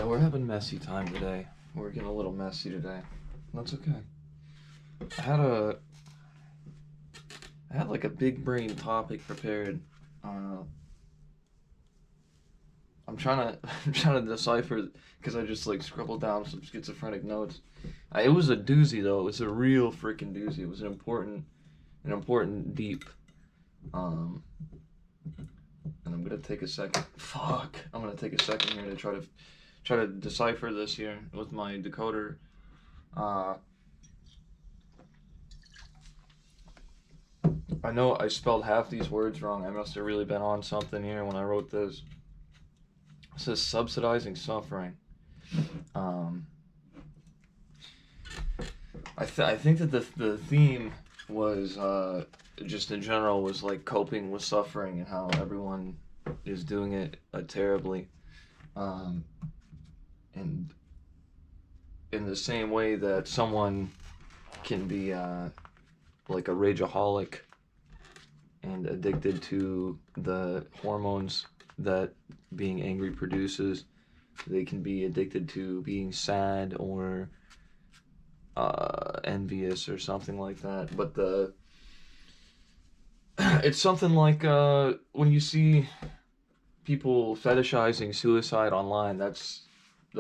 Yeah, we're having messy time today. We're getting a little messy today. That's okay. I had a I had like a big brain topic prepared. Uh, I'm trying to I'm trying to decipher because I just like scribbled down some schizophrenic notes. It was a doozy though. It was a real freaking doozy. It was an important deep. Um, and I'm gonna take a second. Fuck. I'm gonna take a second here to try to decipher this here with my decoder. Uh, I know I spelled half these words wrong. I must have really been on something here when I wrote this. It says subsidizing suffering. Um, I think that the theme was just in general was like coping with suffering and how everyone is doing it terribly. Um, and in the same way that someone can be like a rageaholic and addicted to the hormones that being angry produces. They can be addicted to being sad or envious or something like that. But it's something like when you see people fetishizing suicide online. That's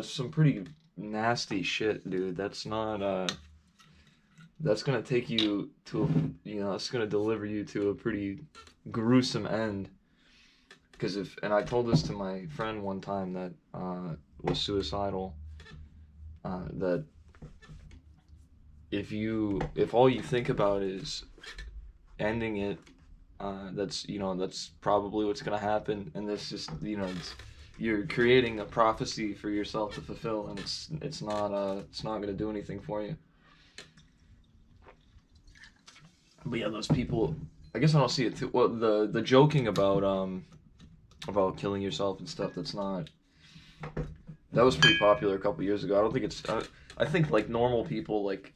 some pretty nasty shit, dude. That's gonna take you to it's gonna deliver you to a pretty gruesome end. Because and I told this to my friend one time that was suicidal, that if all you think about is ending it, that's probably what's gonna happen, and that's just you're creating a prophecy for yourself to fulfill, and it's not gonna do anything for you. But yeah, those people, I guess I don't see it too. Well, the joking about killing yourself and stuff. That was pretty popular a couple years ago. I don't think it's. I think like normal people, like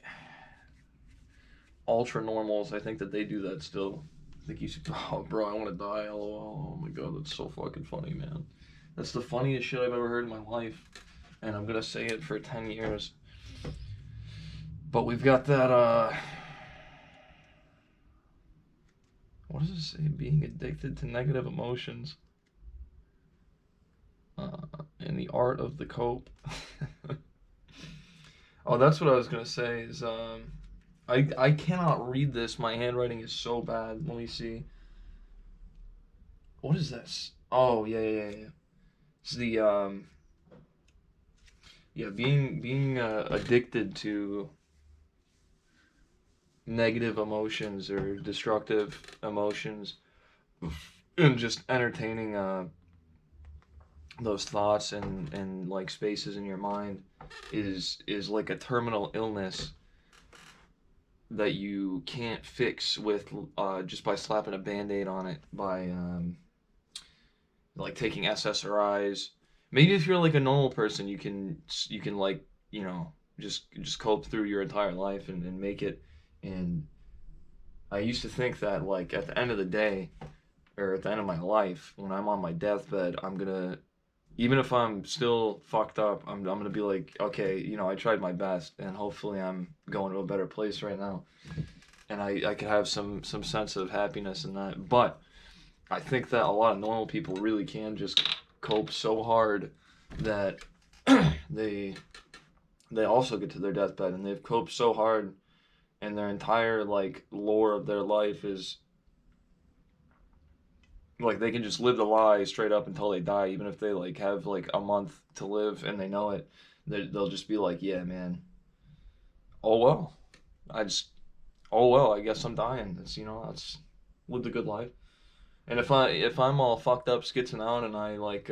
ultra normals, I think that they do that still. I think you should. Oh, bro, I want to die. LOL. Oh my god, that's so fucking funny, man. That's the funniest shit I've ever heard in my life, and I'm gonna say it for 10 years. But we've got that. What does it say? Being addicted to negative emotions. In the art of the cope. Oh, that's what I was gonna say. Is I cannot read this. My handwriting is so bad. Let me see. What is this? Oh yeah. It's the yeah, being addicted to negative emotions or destructive emotions, and just entertaining those thoughts and like spaces in your mind is like a terminal illness that you can't fix with just by slapping a band-aid on it, by like taking SSRIs. Maybe if you're like a normal person, you can like just cope through your entire life and make it. And I used to think that like at the end of the day, or at the end of my life, when I'm on my deathbed, I'm gonna, even if I'm still fucked up, I'm gonna be like, okay, I tried my best, and hopefully I'm going to a better place right now, and I could have some sense of happiness in that. But I think that a lot of normal people really can just cope so hard that they they also get to their deathbed, and they've coped so hard, and their entire like lore of their life is like they can just live the lie straight up until they die, even if they like have like a month to live and they know it. They'll just be like, yeah, man. Oh well, I just oh well. I guess I'm dying. That's lived a good life. And if I'm all fucked up, skitzing out, and I like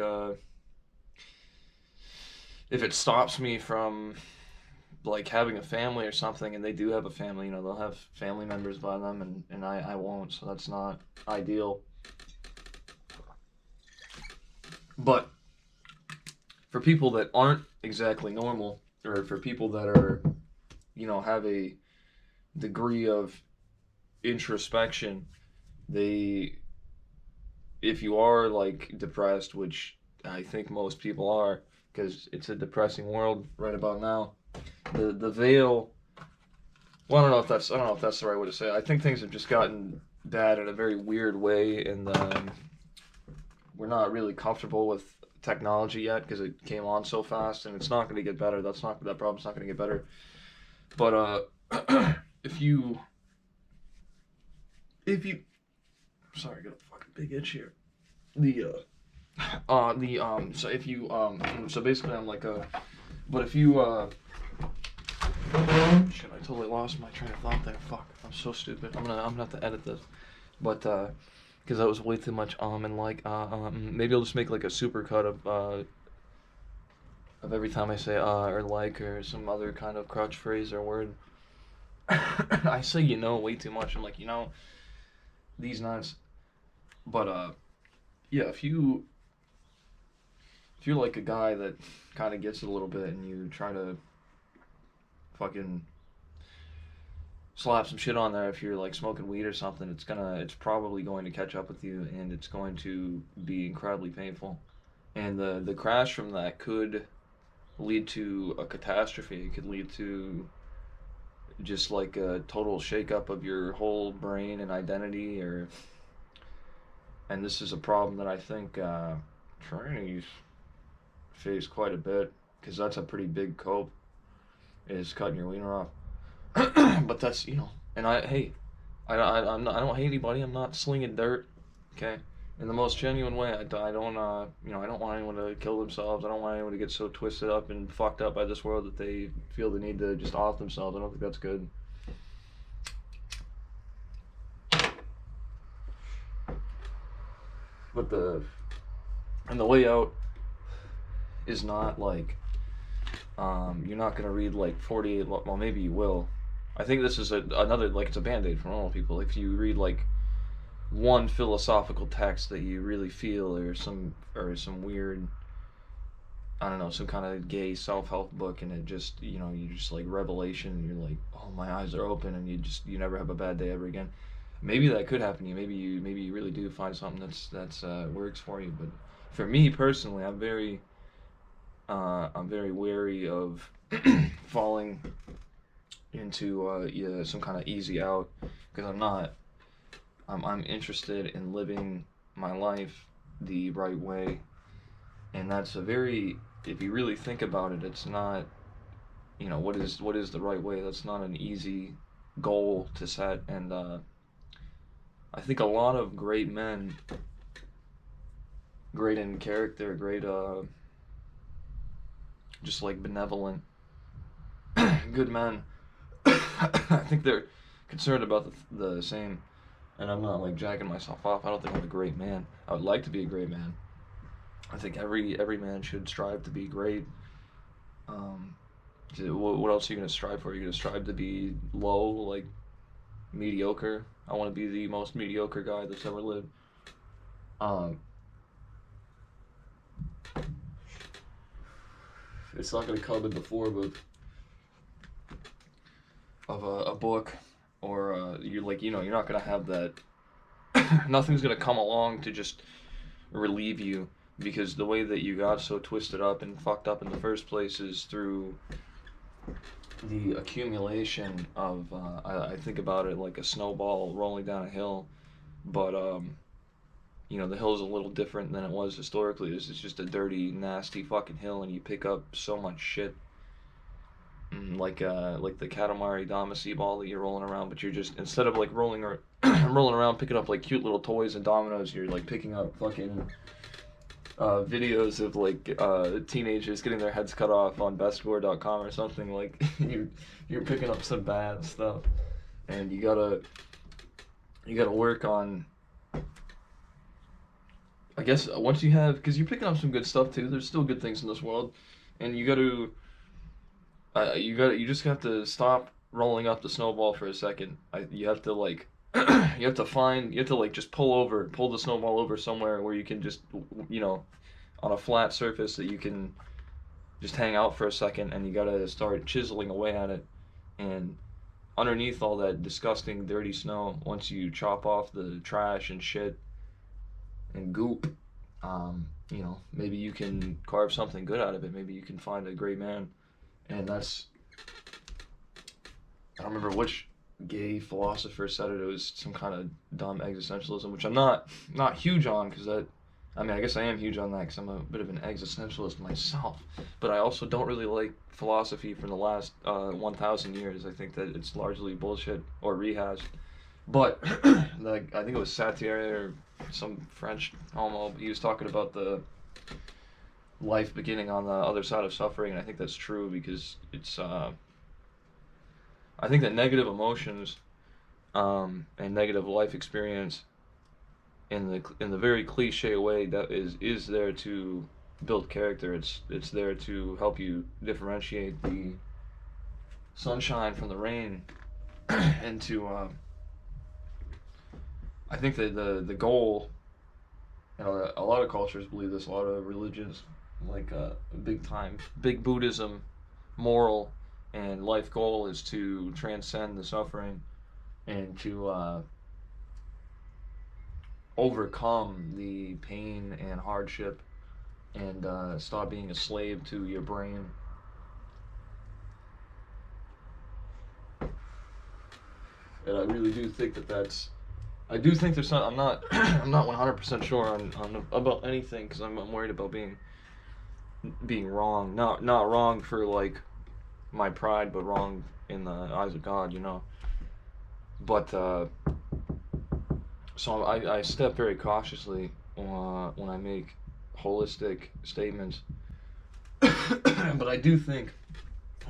if it stops me from like having a family or something, and they do have a family, they'll have family members by them, and I won't. So that's not ideal. But for people that aren't exactly normal, or for people that are, have a degree of introspection, they, if you are like depressed, which I think most people are, because it's a depressing world right about now. The veil. Well, I don't know if that's the right way to say it. I think things have just gotten bad in a very weird way, and we're not really comfortable with technology yet because it came on so fast, and it's not going to get better. That problem's not going to get better. But if you sorry, I got a fucking big itch here. So if you so basically I'm like but if you shit, I totally lost my train of thought there. Fuck, I'm so stupid. I'm gonna have to edit this, but because that was way too much and like maybe I'll just make like a super cut of every time I say or like or some other kind of crutch phrase or word. I say way too much. I'm like these nuts, but yeah, if you're like a guy that kind of gets it a little bit and you try to fucking slap some shit on there, if you're like smoking weed or something, it's probably going to catch up with you, and it's going to be incredibly painful. And the crash from that could lead to a catastrophe. It could lead to just like a total shakeup of your whole brain and identity, and this is a problem that I think trannies face quite a bit, because that's a pretty big cope, is cutting your wiener off. But that's and I don't hate anybody. I'm not slinging dirt, okay? In the most genuine way. I don't I don't want anyone to kill themselves. I don't want anyone to get so twisted up and fucked up by this world that they feel the need to just off themselves. I don't think that's good. But the way out is not like you're not gonna read like 48. Well, maybe you will. I think this is another, like, it's a band-aid for normal people. If you read like one philosophical text that you really feel, or some weird, I don't know, some kind of gay self-help book, and it just you're just like revelation, and you're like, oh, my eyes are open, and you never have a bad day ever again. Maybe that could happen to you. Maybe you really do find something that's works for you. But for me personally, I'm very wary of falling into some kind of easy out, because I'm not. I'm interested in living my life the right way, and that's a very, if you really think about it, it's not, what is the right way? That's not an easy goal to set, and I think a lot of great men, great in character, great just like benevolent, good men, I think they're concerned about the same. And I'm not like jacking myself off. I don't think I'm a great man. I would like to be a great man. I think every man should strive to be great. What else are you gonna strive for? Are you gonna strive to be low, like mediocre? I want to be the most mediocre guy that's ever lived. It's not gonna come in the form of a book, or you're like you're not gonna have that. Nothing's gonna come along to just relieve you, because the way that you got so twisted up and fucked up in the first place is through the accumulation of I think about it like a snowball rolling down a hill, but the hill is a little different than it was historically. It's just a dirty, nasty fucking hill, and you pick up so much shit. Like the Katamari Damacy ball that you're rolling around, but you're just, instead of like rolling around picking up like cute little toys and dominoes, you're like picking up fucking videos of like teenagers getting their heads cut off on bestgore.com or something. Like you're picking up some bad stuff, and you gotta work on, I guess, once you have, because you're picking up some good stuff too. There's still good things in this world, and you just have to stop rolling up the snowball for a second. You have to like you have to like just pull the snowball over somewhere where you can just, on a flat surface that you can just hang out for a second, and you gotta start chiseling away at it. And underneath all that disgusting dirty snow, once you chop off the trash and shit and goop, Maybe you can carve something good out of it. Maybe you can find a great man. And that's, I don't remember which gay philosopher said it. It was some kind of dumb existentialism, which I'm not huge on, because I guess I am huge on that because I'm a bit of an existentialist myself. But I also don't really like philosophy from the last 1,000 years. I think that it's largely bullshit or rehashed. But I think it was Sartre or some French homo. He was talking about the life beginning on the other side of suffering, and I think that's true, because it's. I think that negative emotions and negative life experience, in the very cliche way, that is there to build character. It's there to help you differentiate the sunshine from the rain, and to I think that the goal, a lot of cultures believe this, a lot of religions, like big Buddhism, moral and life goal is to transcend the suffering, and to overcome the pain and hardship, and stop being a slave to your brain. And I really do think I do think there's some. I'm not. I'm not 100% sure on about anything, because I'm worried about being wrong. Not wrong for like my pride, but wrong in the eyes of God. But so I step very cautiously when I make holistic statements. But I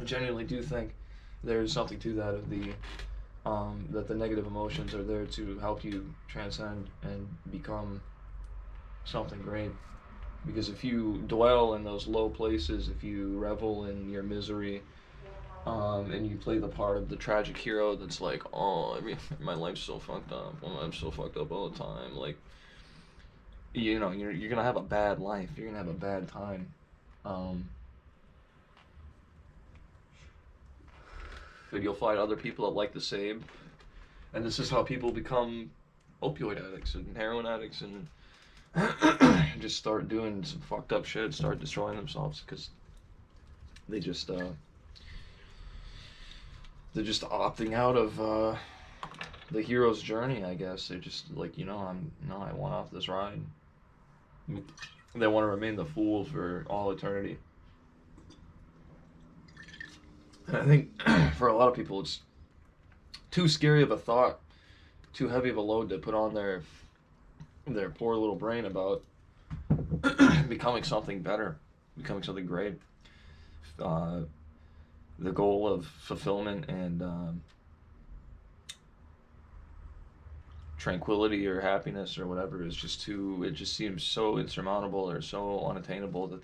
genuinely do think there's something to that, of that the negative emotions are there to help you transcend and become something great. Because if you dwell in those low places, if you revel in your misery, and you play the part of the tragic hero that's like, oh, my life's so fucked up, I'm so fucked up all the time, like, you're gonna have a bad life, you're gonna have a bad time. And you'll find other people that like the same, and this is how people become opioid addicts and heroin addicts, and just start doing some fucked up shit, start destroying themselves, because they just they're just opting out of the hero's journey, I guess. They're just like, I want off this ride. They want to remain the fool for all eternity. And I think for a lot of people, it's too scary of a thought, too heavy of a load to put on their poor little brain about becoming something better, becoming something great. The goal of fulfillment and tranquility or happiness or whatever is just it just seems so insurmountable or so unattainable that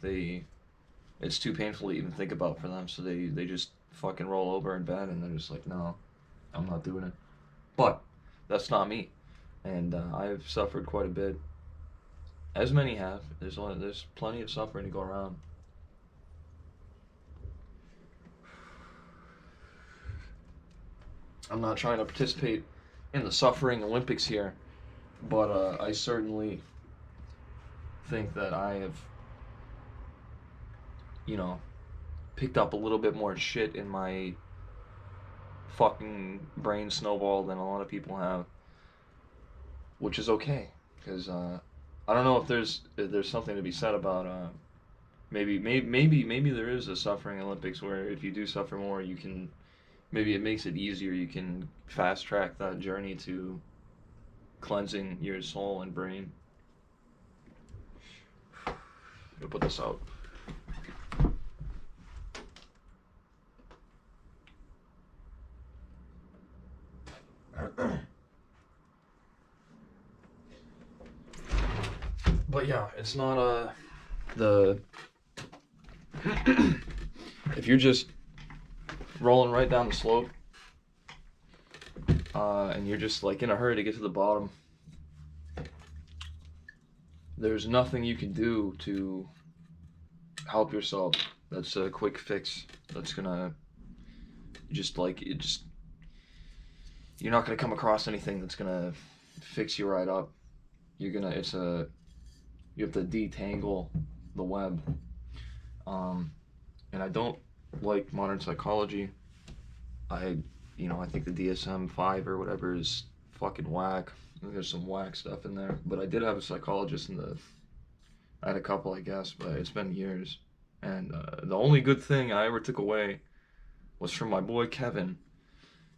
it's too painful to even think about for them. So they just fucking roll over in bed, and they're just like, no, I'm not doing it. But that's not me. And I've suffered quite a bit, as many have. There's plenty of suffering to go around. I'm not trying to participate in the suffering Olympics here, but I certainly think that I have, picked up a little bit more shit in my fucking brain snowball than a lot of people have, which is okay, because I don't know if there's something to be said about maybe there is a suffering Olympics, where if you do suffer more, you can, maybe it makes it easier. You can fast track that journey to cleansing your soul and brain. I'll put this out. But yeah, it's not the if you're just rolling right down the slope, and you're just like in a hurry to get to the bottom, there's nothing you can do to help yourself. That's a quick fix. That's gonna you're not gonna come across anything that's gonna fix you right up. It's You have to detangle the web. And I don't like modern psychology. I, I think the DSM-5 or whatever is fucking whack. There's some whack stuff in there. But I did have a psychologist I had a couple, I guess, but it's been years. And the only good thing I ever took away was from my boy Kevin.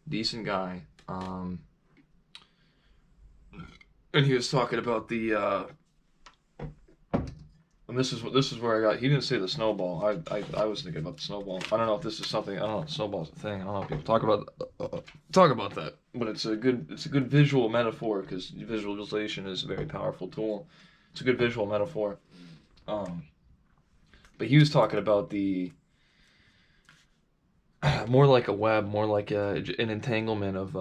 Decent guy. And he was talking about and this is where I got. He didn't say the snowball. I was thinking about the snowball. I don't know if this is something. I don't know if snowball's a thing. I don't know if people talk about that. But it's a good visual metaphor because visualization is a very powerful tool. It's a good visual metaphor. But he was talking about the more like a web, more like an entanglement of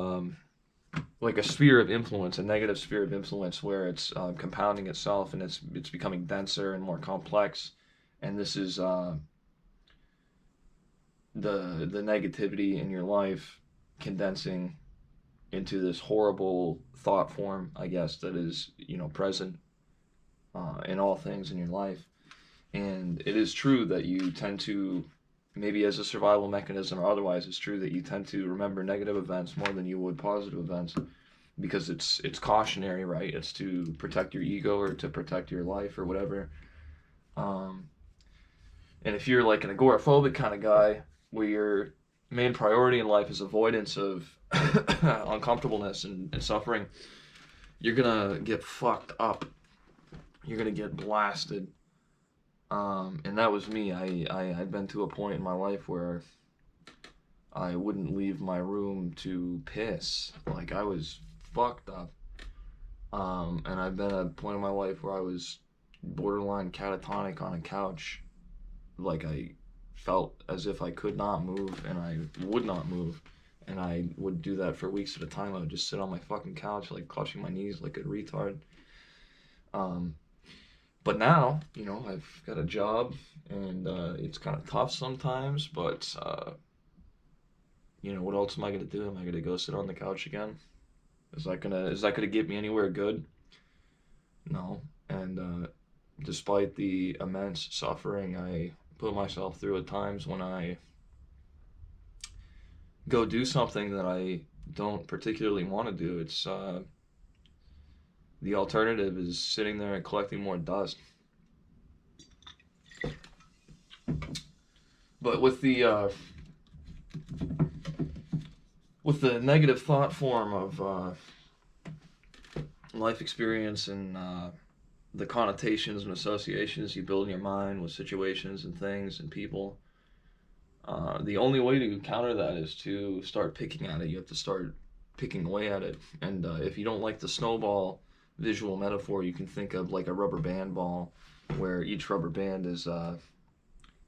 like a sphere of influence, a negative sphere of influence, where it's compounding itself and it's becoming denser and more complex, and this is the negativity in your life condensing into this horrible thought form, I guess, that is present in all things in your life. And it is true that you tend to, maybe as a survival mechanism or otherwise, it's true that you tend to remember negative events more than you would positive events because it's cautionary, right? It's to protect your ego or to protect your life or whatever. And if you're like an agoraphobic kind of guy where your main priority in life is avoidance of uncomfortableness and suffering, you're gonna get fucked up. You're gonna get blasted. And that was me. I'd been to a point in my life where I wouldn't leave my room to piss. Like, I was fucked up. And I've been at a point in my life where I was borderline catatonic on a couch. Like, I felt as if I could not move and I would not move. And I would do that for weeks at a time. I would just sit on my fucking couch, like, clutching my knees like a retard. But now, I've got a job, and it's kind of tough sometimes, but, what else am I going to do? Am I going to go sit on the couch again? Is that gonna get me anywhere good? No. And despite the immense suffering I put myself through at times when I go do something that I don't particularly want to do, it's the alternative is sitting there and collecting more dust. But with the negative thought form of life experience and the connotations and associations you build in your mind with situations and things and people, the only way to counter that is to start picking at it. You have to start picking away at it. And if you don't like the snowball visual metaphor, you can think of like a rubber band ball, where each rubber band is, and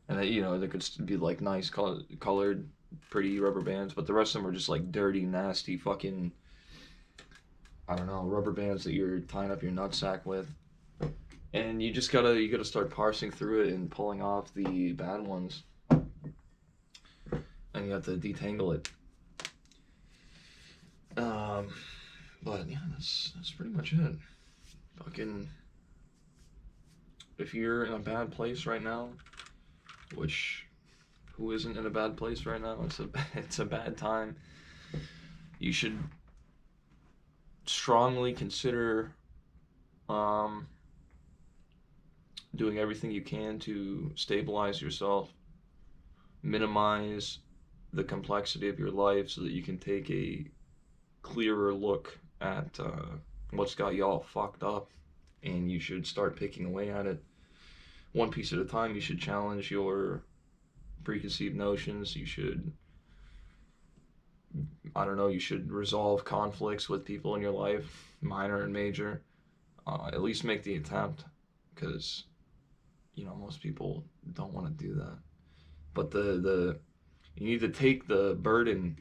there could be like nice colored, pretty rubber bands, but the rest of them are just like dirty, nasty, fucking, I don't know, rubber bands that you're tying up your nutsack with. And you gotta start parsing through it and pulling off the bad ones, and you have to detangle it. But yeah, that's pretty much it. Fucking, if you're in a bad place right now, which who isn't in a bad place right now? It's a bad time. You should strongly consider doing everything you can to stabilize yourself, minimize the complexity of your life so that you can take a clearer look at what's got you all fucked up, and you should start picking away at it one piece at a time. You should challenge your preconceived notions. You should, I don't know, you should resolve conflicts with people in your life, minor and major. At least make the attempt, because most people don't want to do that. But you need to take the burden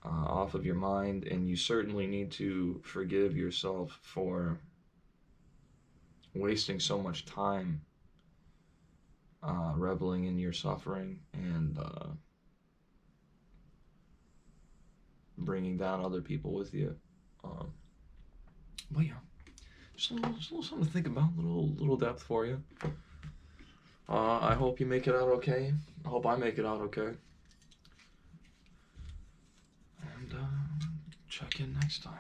off of your mind, and you certainly need to forgive yourself for wasting so much time reveling in your suffering and bringing down other people with you. But yeah, just a little something to think about, little depth for you. I hope you make it out okay. I hope I make it out okay. And check in next time.